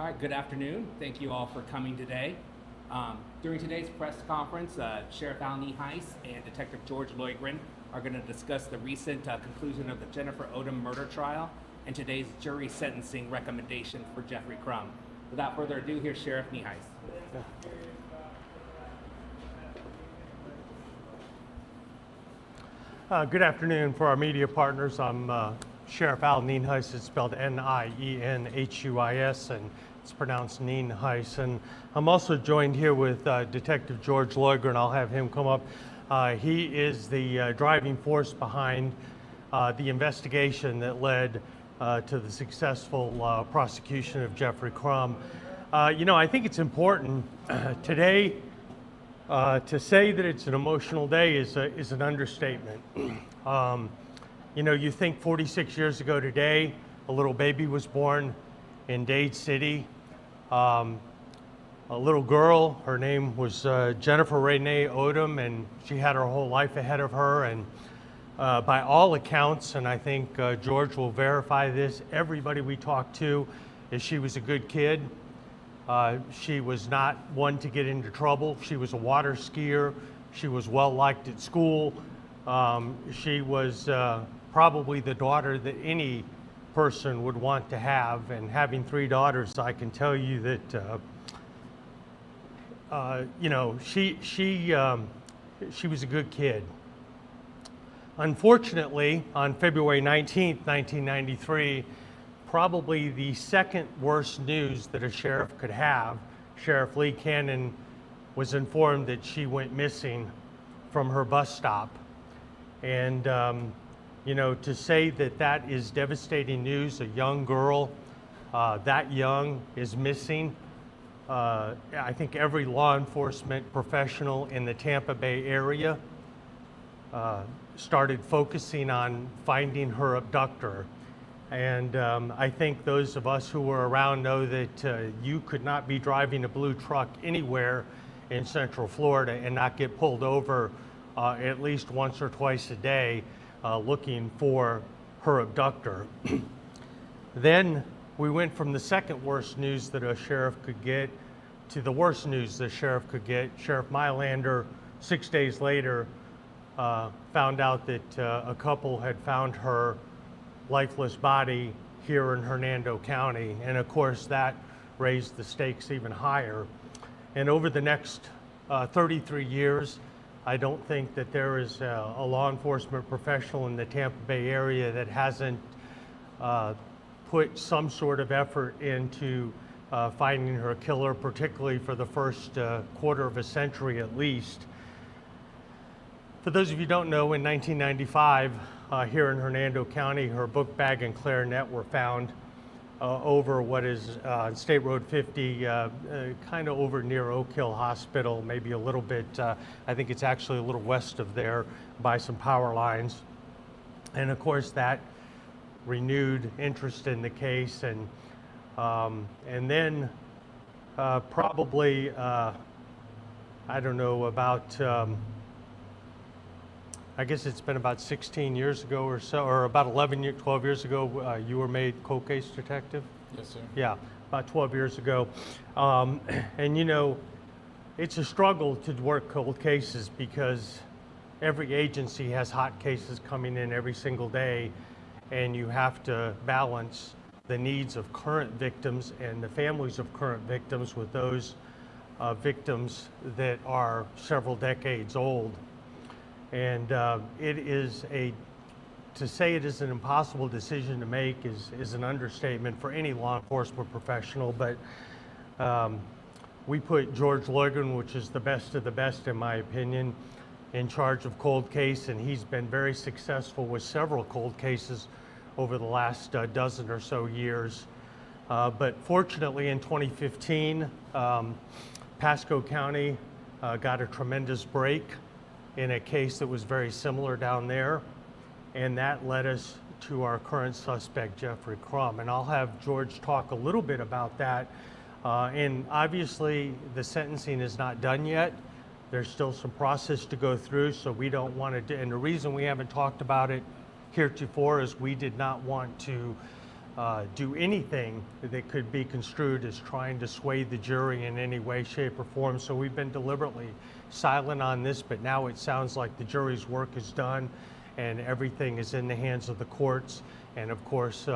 All right, good afternoon. Thank you all for coming today. During today's press conference, Sheriff Al Nienhuis and Detective George Loydgren are going to discuss the recent conclusion of the Jennifer Odom murder trial and today's jury sentencing recommendation for Jeffery Crum. Without further ado, here's Sheriff Nienhuis. Good afternoon. For our media partners, I'm Sheriff Al Nienhuis. It's spelled Nienhuis, and it's pronounced Nienhuis. And I'm also joined here with Detective George Loydgren. I'll have him come up. He is the driving force behind the investigation that led to the successful prosecution of Jeffery Crum. I think it's important today. To say that it's an emotional day is an understatement. You think 46 years ago today, a little baby was born in Dade City. A little girl, her name was Jennifer Renee Odom, and she had her whole life ahead of her. And by all accounts, and I think George will verify this, everybody we talked to is she was a good kid. She was not one to get into trouble. She was a water skier. She was well liked at school. She was probably the daughter that any person would want to have. And having three daughters, I can tell you that she was a good kid. Unfortunately, on February 19th, 1993, probably the second worst news that a sheriff could have, Sheriff Lee Cannon was informed that she went missing from her bus stop. And, to say that that is devastating news, a young girl that young is missing. I think every law enforcement professional in the Tampa Bay area started focusing on finding her abductor. And I think those of us who were around know that you could not be driving a blue truck anywhere in Central Florida and not get pulled over at least once or twice a day looking for her abductor. Then we went from the second worst news that a sheriff could get to the worst news the sheriff could get. Sheriff Mylander, 6 days later, found out that a couple had found her lifeless body here in Hernando County. And of course, that raised the stakes even higher. And over the next 33 years, I don't think that there is a law enforcement professional in the Tampa Bay area that hasn't put some sort of effort into finding her killer, particularly for the first quarter of a century at least. For those of you who don't know, in 1995, here in Hernando County, her book bag and clarinet were found over what is State Road 50, kind of over near Oak Hill Hospital, maybe a little bit, I think it's actually a little west of there by some power lines. And of course that renewed interest in the case. And then probably, I don't know, about, I guess it's been about 16 years ago or so, or about 12 years ago, you were made cold case detective? Yes, sir. Yeah, about 12 years ago. And it's a struggle to work cold cases because every agency has hot cases coming in every single day, and you have to balance the needs of current victims and the families of current victims with those victims that are several decades old. And to say it is an impossible decision to make is an understatement for any law enforcement professional, but we put George Loydgren, which is the best of the best in my opinion, in charge of cold case, and he's been very successful with several cold cases over the last dozen or so years. But fortunately in 2015, Pasco County got a tremendous break in a case that was very similar down there, and that led us to our current suspect, Jeffery Crum. And I'll have George talk a little bit about that. And obviously, the sentencing is not done yet. There's still some process to go through, so we don't want to, and the reason we haven't talked about it heretofore is we did not want to do anything that could be construed as trying to sway the jury in any way, shape, or form. So we've been deliberately silent on this, but now it sounds like the jury's work is done and everything is in the hands of the courts. And of course,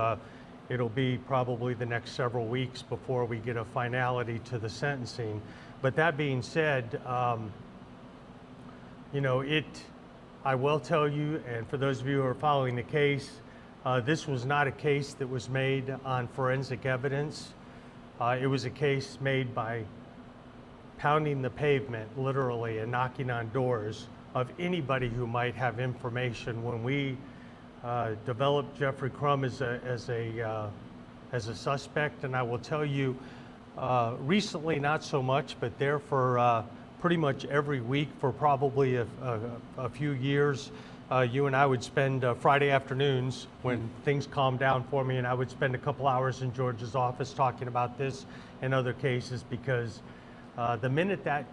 it'll be probably the next several weeks before we get a finality to the sentencing. But that being said, I will tell you, and for those of you who are following the case, this was not a case that was made on forensic evidence. It was a case made by pounding the pavement, literally, and knocking on doors of anybody who might have information. When we developed Jeffery Crum as a suspect, and I will tell you, recently not so much, but there for pretty much every week for probably a few years, you and I would spend Friday afternoons when things calmed down for me, and I would spend a couple hours in George's office talking about this and other cases, because the minute that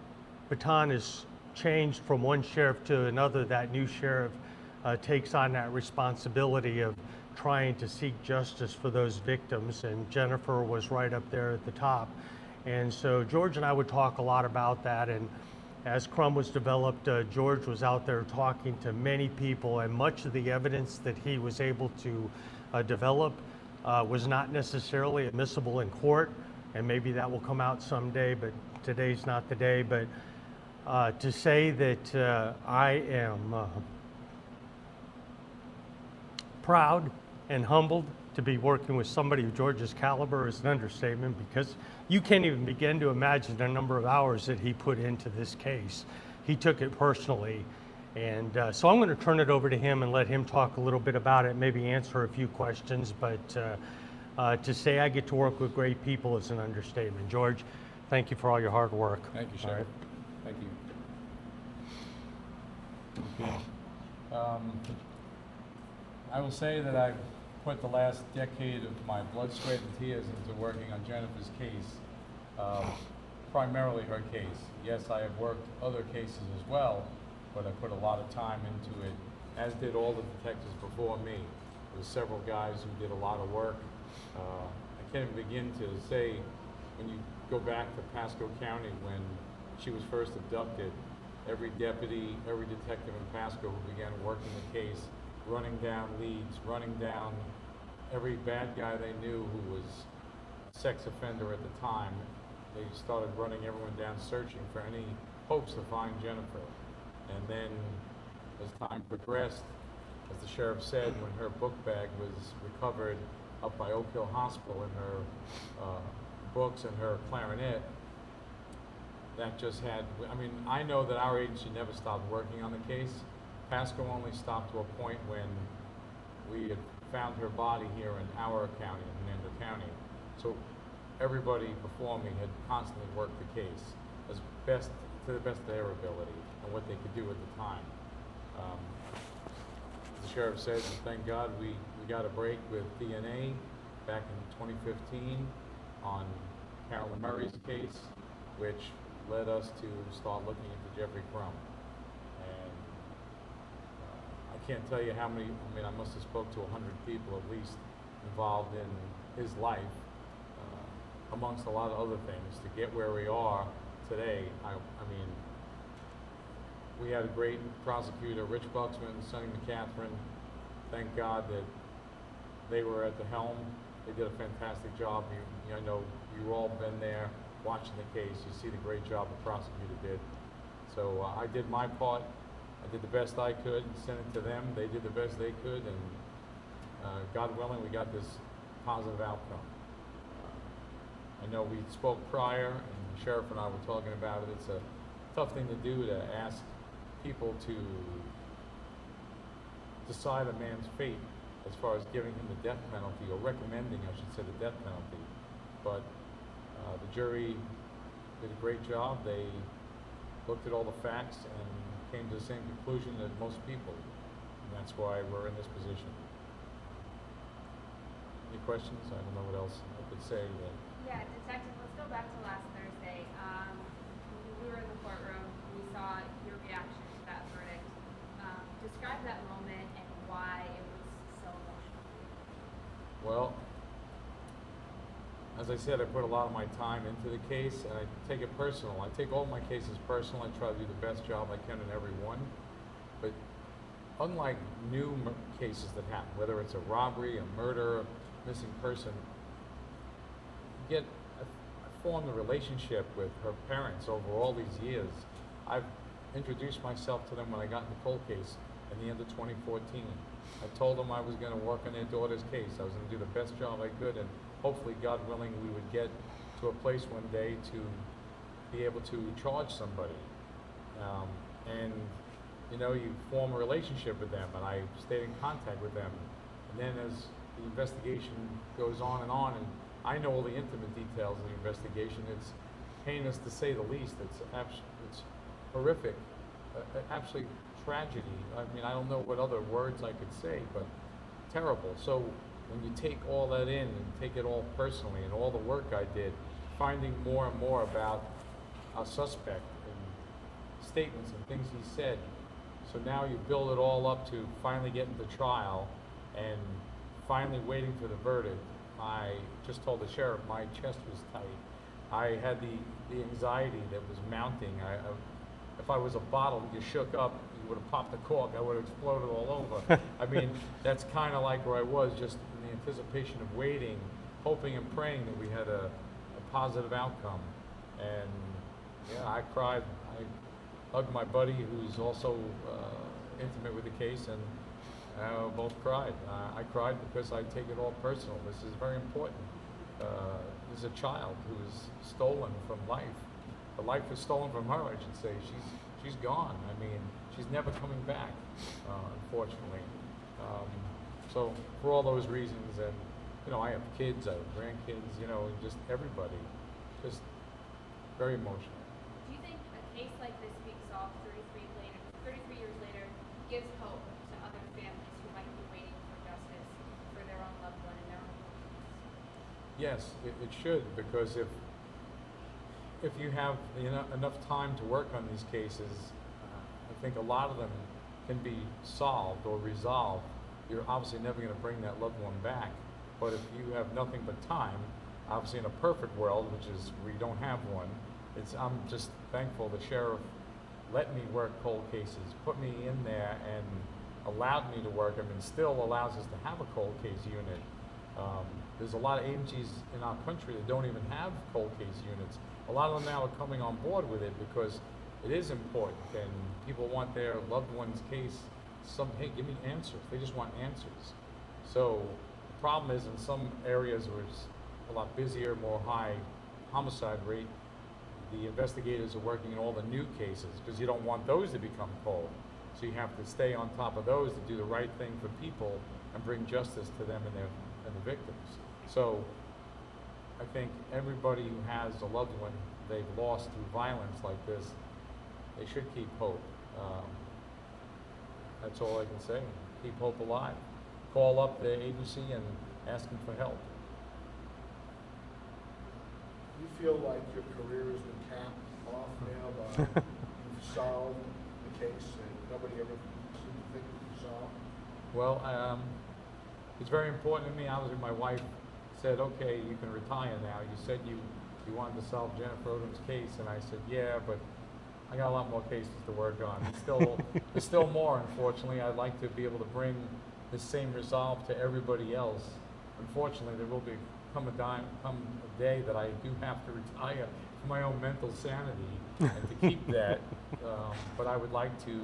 baton is changed from one sheriff to another, that new sheriff takes on that responsibility of trying to seek justice for those victims, and Jennifer was right up there at the top. And so George and I would talk a lot about that, and as Crum was developed, George was out there talking to many people, and much of the evidence that he was able to develop was not necessarily admissible in court, and maybe that will come out someday, but today's not the day. But to say that I am proud and humbled to be working with somebody of George's caliber is an understatement, because you can't even begin to imagine the number of hours that he put into this case. He took it personally. And so I'm going to turn it over to him and let him talk a little bit about it, maybe answer a few questions. But to say I get to work with great people is an understatement. George, thank you for all your hard work. Thank you, Sheriff. Thank you. Okay. I will say that I've put the last decade of my blood, sweat, and tears into working on Jennifer's case, primarily her case. Yes, I have worked other cases as well, but I put a lot of time into it, as did all the detectives before me. There were several guys who did a lot of work. I can't even begin to say, when you go back to Pasco County when she was first abducted, every deputy, every detective in Pasco who began working the case, running down leads, running down every bad guy they knew who was a sex offender at the time, they started running everyone down searching for any hopes to find Jennifer. And then as time progressed, as the sheriff said, when her book bag was recovered up by Oak Hill Hospital and her books and her clarinet, that just had, I mean, I know that our agency never stopped working on the case. Pasco only stopped to a point when we had found her body here in our county, in Hernando County. So everybody before me had constantly worked the case to the best of their ability and what they could do at the time. The sheriff said, thank God we got a break with DNA back in 2015 on Carolyn Murray's case, which led us to start looking into Jeffery Crum. And I can't tell you how many, I must have spoke to 100 people at least involved in his life, amongst a lot of other things, to get where we are today. I mean, we had a great prosecutor, Rich Buxman, Sonny McCatherine. Thank God that they were at the helm. They did a fantastic job. I know you've all been there watching the case. You see the great job the prosecutor did. So I did my part. I did the best I could, sent it to them. They did the best they could, and God willing, we got this positive outcome. I know we spoke prior, and the sheriff and I were talking about it. It's a tough thing to do, to ask people to decide a man's fate as far as giving him the death penalty, or recommending, I should say, the death penalty. But the jury did a great job. They looked at all the facts and came to the same conclusion that most people, and that's why we're in this position. Any questions? I don't know what else I could say. Yeah, Detective, let's go back to last Thursday. We were in the courtroom. We saw your reaction to that verdict. Describe that moment and why it was so emotional. Well, as I said, I put a lot of my time into the case, and I take it personal. I take all my cases personal. I try to do the best job I can in every one. But unlike new cases that happen, whether it's a robbery, a murder, a missing person, I formed a relationship with her parents over all these years. I've introduced myself to them when I got in the cold case in the end of 2014. I told them I was going to work on their daughter's case. I was going to do the best job I could, and hopefully, God willing, we would get to a place one day to be able to charge somebody. And you know, you form a relationship with them, and I stayed in contact with them. And then as the investigation goes on, and I know all the intimate details of the investigation. It's heinous to say the least. It's horrific, absolute tragedy. I mean, I don't know what other words I could say, but terrible. So when you take all that in and take it all personally, and all the work I did, finding more and more about our suspect and statements and things he said, so now you build it all up to finally getting to trial and finally waiting for the verdict. I just told the sheriff my chest was tight. I had the anxiety that was mounting. If I was a bottle you shook up, you would have popped the cork, I would have exploded all over. I mean, that's kind of like where I was, just in the anticipation of waiting, hoping and praying that we had a positive outcome. And yeah, I cried. I hugged my buddy who's also intimate with the case, and both cried. I cried because I take it all personal. This is very important. There's a child who is stolen from life. The life is stolen from her, I should say. She's gone. I mean, she's never coming back, unfortunately. So for all those reasons, and you know, I have kids, I have grandkids, you know, just everybody, just very emotional. Do you think a case like this being solved 33 years later, gives hope to other families who might be waiting for justice for their own loved one in their own homes? Yes, it should, because if you have enough time to work on these cases, I think a lot of them can be solved or resolved. You're obviously never going to bring that loved one back, but if you have nothing but time, obviously in a perfect world, which is we don't have one, I'm just thankful the sheriff let me work cold cases, put me in there and allowed me to work them, and still allows us to have a cold case unit. There's a lot of agencies in our country that don't even have cold case units. A lot of them now are coming on board with it because it is important, and people want their loved one's case. Hey, give me answers. They just want answers. So the problem is, in some areas where it's a lot busier, more high homicide rate, the investigators are working in all the new cases because you don't want those to become cold. So you have to stay on top of those to do the right thing for people and bring justice to them and the victims. So I think everybody who has a loved one they've lost through violence like this, they should keep hope. That's all I can say. Keep hope alive. Call up the agency and ask them for help. You feel like your career has been capped off now by you've solved the case and nobody ever seemed to think it was solved? Well, it's very important to me. Obviously, my wife said, okay, you can retire now. You said you wanted to solve Jennifer Odom's case, and I said, yeah, but I got a lot more cases to work on. There's still more, unfortunately. I'd like to be able to bring the same resolve to everybody else. Unfortunately, there will come a day that I do have to retire for my own mental sanity and to keep that. But I would like to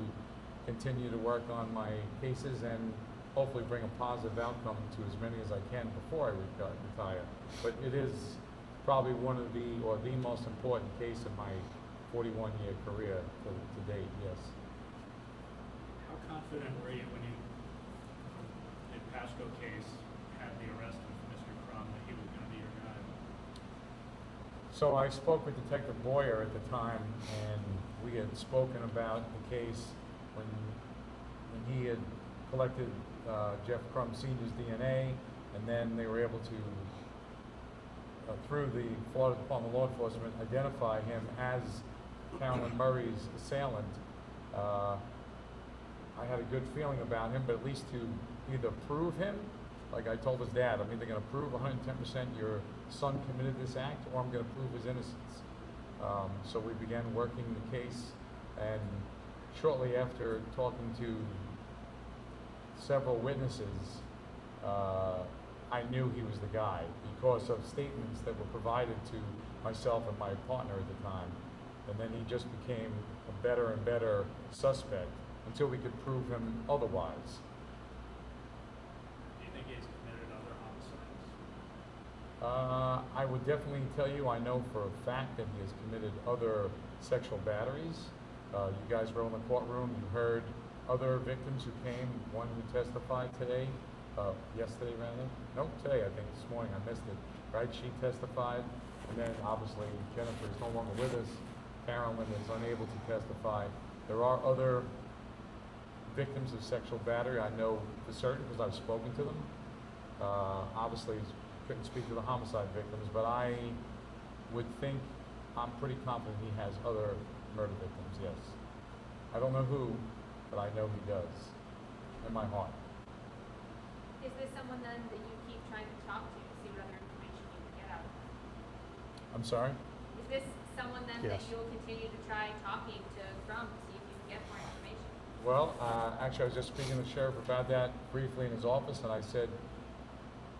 continue to work on my cases and hopefully bring a positive outcome to as many as I can before I retire. But it is probably one of the most important case in my 41-year career to date, yes. How confident were you when you, in Pasco case, had the arrest of Mr. Crum that he was going to be your guy? So I spoke with Detective Boyer at the time, and we had spoken about the case when he had collected Jeff Crum Sr.'s DNA, and then they were able to, through the Florida Department of Law Enforcement, identify him as Carolyn Murray's assailant. I had a good feeling about him, but at least to either prove him like I told his dad, I'm either gonna prove 110% your son committed this act, or I'm gonna prove his innocence. So we began working the case, and shortly after talking to several witnesses, I knew he was the guy because of statements that were provided to myself and my partner at the time. And then he just became a better and better suspect until we could prove him otherwise. Do you think he's committed other homicides? I would definitely tell you, I know for a fact that he has committed other sexual batteries. You guys were in the courtroom, you heard other victims who came, one who testified today, yesterday rather. No, today, I think, this morning, I missed it, right? She testified, and then obviously Jennifer is no longer with us. Carolyn is unable to testify. There are other victims of sexual battery, I know for certain because I've spoken to them. Obviously, couldn't speak to the homicide victims, but I would think, I'm pretty confident he has other murder victims, yes. I don't know who, but I know he does, in my heart. Is this someone then that you keep trying to talk to see what other information you can get out of them? I'm sorry? Is this someone then Yes. that you'll continue to try talking to Crum to see if you can get more information? Well, actually, I was just speaking to the sheriff about that briefly in his office, and I said,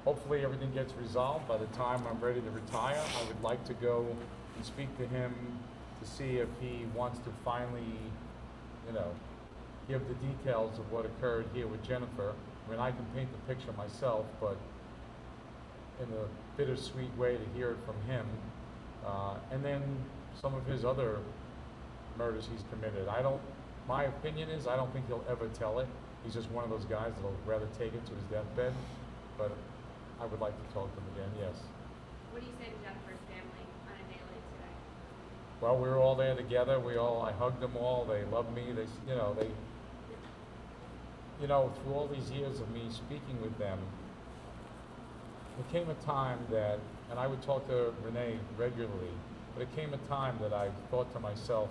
hopefully everything gets resolved by the time I'm ready to retire. I would like to go and speak to him to see if he wants to finally, give the details of what occurred here with Jennifer. I mean, I can paint the picture myself, but in a bittersweet way to hear it from him. And then some of his other murders he's committed. My opinion is, I don't think he'll ever tell it. He's just one of those guys that'll rather take it to his deathbed. But I would like to talk to him again, yes. What do you say to Jennifer's family on a day like today? Well, we were all there together. I hugged them all. They loved me. Through all these years of me speaking with them, there came a time that, and I would talk to Renee regularly, but it came a time that I thought to myself,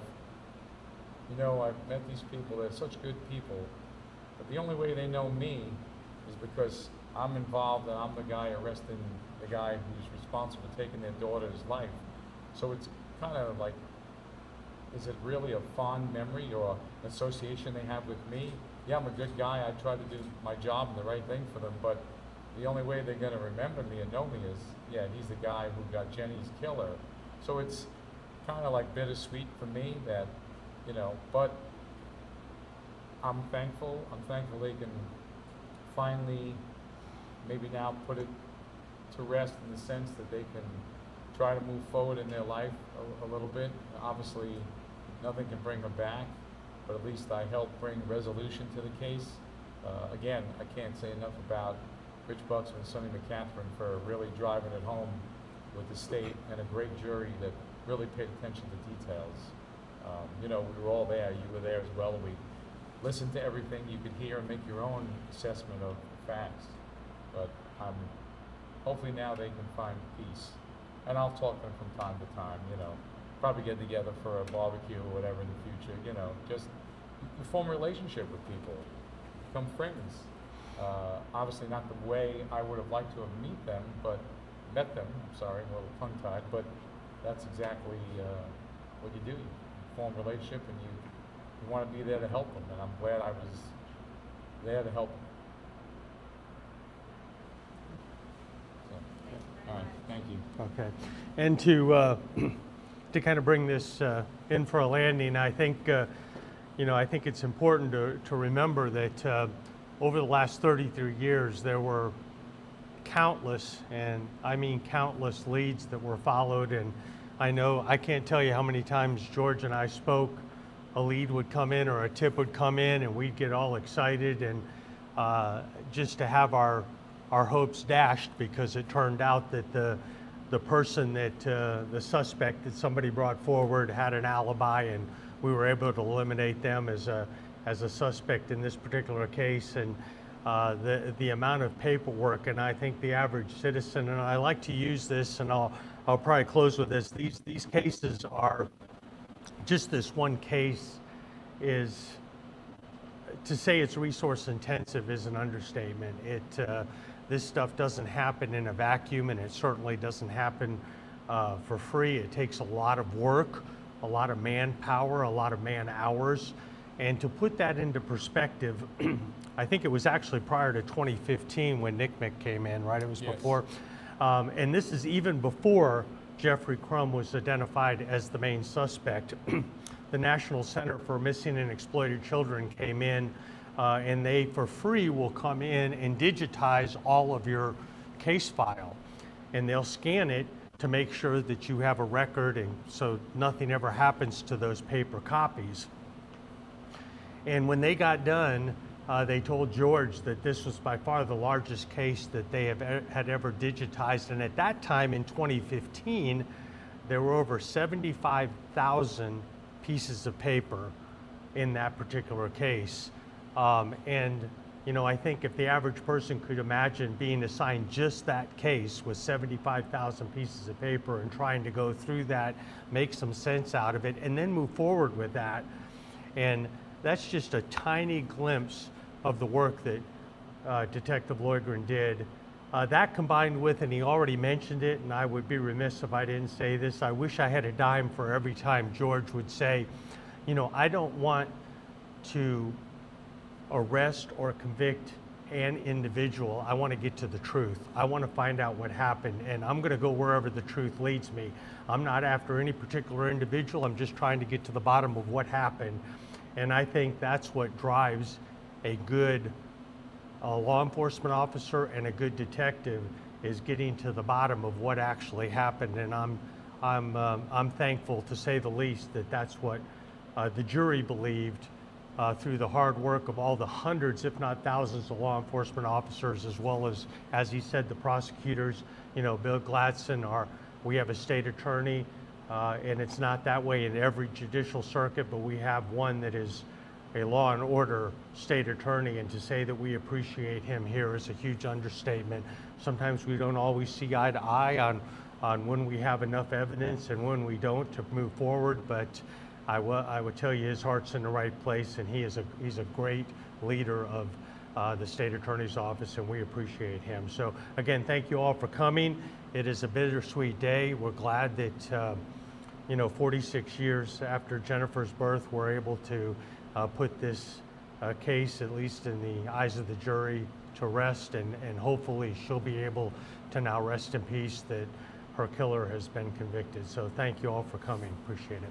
I've met these people, they're such good people, but the only way they know me is because I'm involved and I'm the guy arresting the guy who's responsible for taking their daughter's life. So it's kind of like, is it really a fond memory or an association they have with me? Yeah, I'm a good guy, I try to do my job and the right thing for them, but the only way they're gonna remember me and know me is, yeah, he's the guy who got Jenny's killer. So it's kind of like bittersweet for me that, but I'm thankful they can finally maybe now put it to rest in the sense that they can try to move forward in their life a little bit. Obviously, nothing can bring her back, but at least I helped bring resolution to the case. Again, I can't say enough about Rich Buxton and Sonny McCatherine for really driving it home with the state and a great jury that really paid attention to details. We were all there, you were there as well. We listened to everything you could hear and make your own assessment of facts. But hopefully now they can find peace. And I'll talk to them from time to time, probably get together for a barbecue or whatever in the future, just you form a relationship with people, become friends. Obviously not the way I would have liked to have met them, I'm sorry, I'm a little tongue-tied, but that's exactly what you do. You form a relationship and you want to be there to help them, and I'm glad I was there to help them. So, all right, thank you. Okay. And to kind of bring this in for a landing, I think, I think it's important to remember that over the last 33 years, there were countless, and I mean countless, leads that were followed. And I can't tell you how many times George and I spoke, a lead would come in or a tip would come in and we'd get all excited and just to have our hopes dashed because it turned out that the person that, the suspect that somebody brought forward had an alibi, and we were able to eliminate them as a suspect in this particular case. And the amount of paperwork, and I think the average citizen, and I like to use this, and I'll probably close with this, these cases are, just this one case is, to say it's resource intensive is an understatement. This stuff doesn't happen in a vacuum, and it certainly doesn't happen for free. It takes a lot of work, a lot of manpower, a lot of man hours. And to put that into perspective, I think it was actually prior to 2015 when Nick came in, right? It was Yes. before. And this is even before Jeffery Crum was identified as the main suspect. The National Center for Missing and Exploited Children came in, and they, for free, will come in and digitize all of your case file. And they'll scan it to make sure that you have a record, and so nothing ever happens to those paper copies. And when they got done, they told George that this was by far the largest case that they had ever digitized. And at that time in 2015, there were over 75,000 pieces of paper in that particular case. And you know, I think if the average person could imagine being assigned just that case with 75,000 pieces of paper and trying to go through that, make some sense out of it, and then move forward with that. And that's just a tiny glimpse of the work that Detective Loydgren did. That combined with, and he already mentioned it, and I would be remiss if I didn't say this, I wish I had a dime for every time George would say, you know, I don't want to arrest or convict an individual. I want to get to the truth. I want to find out what happened, and I'm going to go wherever the truth leads me. I'm not after any particular individual. I'm just trying to get to the bottom of what happened. And I think that's what drives a good law enforcement officer and a good detective, is getting to the bottom of what actually happened. And I'm thankful, to say the least, that that's what the jury believed through the hard work of all the hundreds, if not thousands, of law enforcement officers, as well as he said, the prosecutors. You know, Bill Gladson, we have a state attorney, and it's not that way in every judicial circuit, but we have one that is a law and order state attorney, and to say that we appreciate him here is a huge understatement. Sometimes we don't always see eye to eye on when we have enough evidence and when we don't to move forward, but I would tell you his heart's in the right place, and he's a great leader of the state attorney's office, and we appreciate him. So again, thank you all for coming. It is a bittersweet day. We're glad that 46 years after Jennifer's birth, we're able to put this case, at least in the eyes of the jury, to rest, and hopefully she'll be able to now rest in peace that her killer has been convicted. So thank you all for coming. Appreciate it.